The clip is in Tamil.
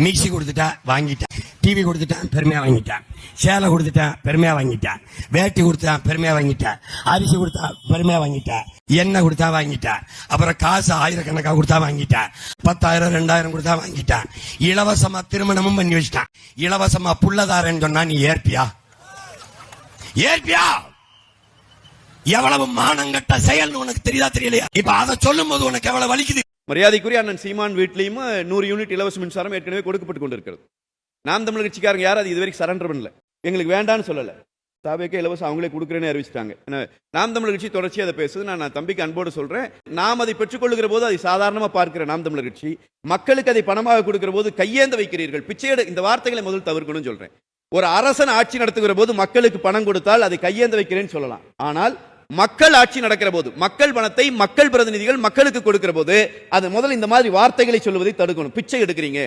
மிக்சி கொடுத்துட்டா வாங்கிட்டேன், டிவி கொடுத்துட்டேன் பெருமையா வாங்கிட்டேன், சேலை கொடுத்துட்டேன் பெருமையா வாங்கிட்டேன், வேட்டி கொடுத்தா பெருமையா வாங்கிட்டேன், அரிசி கொடுத்தா பெருமையா வாங்கிட்டேன், எண்ணெய் கொடுத்தா வாங்கிட்டேன், அப்புறம் காசு ஆயிரக்கணக்கா கொடுத்தா வாங்கிட்டேன், 10,000 2,000 கொடுத்தா வாங்கிட்டேன், இலவசமா திருமணமும் பண்ணி வச்சிட்டேன். இலவசமா புள்ளதாரன்னு சொன்னா நீ ஏற்பியா? ஏற்பியா? எவ்வளவு மானங்கட்ட செயல் உனக்கு தெரியுதா தெரியலையா? இப்ப அதை சொல்லும் போது உனக்கு எவ்வளவு வலிக்குது. மரியாதைக்குரிய அண்ணன் சீமான் வீட்லயும் 100 யூனிட் இலவச மின்சாரம் ஏற்கனவே கொடுக்கப்பட்டு கொண்டிருக்கிறது. நாம் தமிழர் கட்சிக்காரங்க யாரும் அது இதுவரைக்கும் சரண்டர் பண்ணல, எங்களுக்கு வேண்டான்னு சொல்லல. தாவேக்கே இலவசம் அவங்களே கொடுக்குறேன்னு அறிவிச்சிட்டாங்க. நாம் தமிழர் கட்சி தொடர்ச்சியாக அதை பேசுது. நான் தம்பிக்கு அன்போடு சொல்றேன், நாம் அதை பெற்றுக்கொள்ளுகிற போது அதை சாதாரணமா பார்க்கிற நாம் தமிழர் கட்சி மக்களுக்கு அதை பணமாக கொடுக்கிற போது கையேந்த வைக்கிறீர்கள், பிச்சையெடு, இந்த வார்த்தைகளை முதல் தவிர்க்கணும்னு சொல்றேன். ஒரு அரசன் ஆட்சி நடத்துகிற போது மக்களுக்கு பணம் கொடுத்தால் அதை கையேந்த வைக்கிறேன்னு சொல்லலாம். ஆனால் மக்கள் ஆட்சி நடக்கிற போது மக்கள் பணத்தை மக்கள் பிரதிநிதிகள் மக்களுக்கு கொடுக்கிற போது அது முதல் இந்த மாதிரி வார்த்தைகளை சொல்வதை தடுக்கணும். பிச்சை எடுக்கிறீங்க,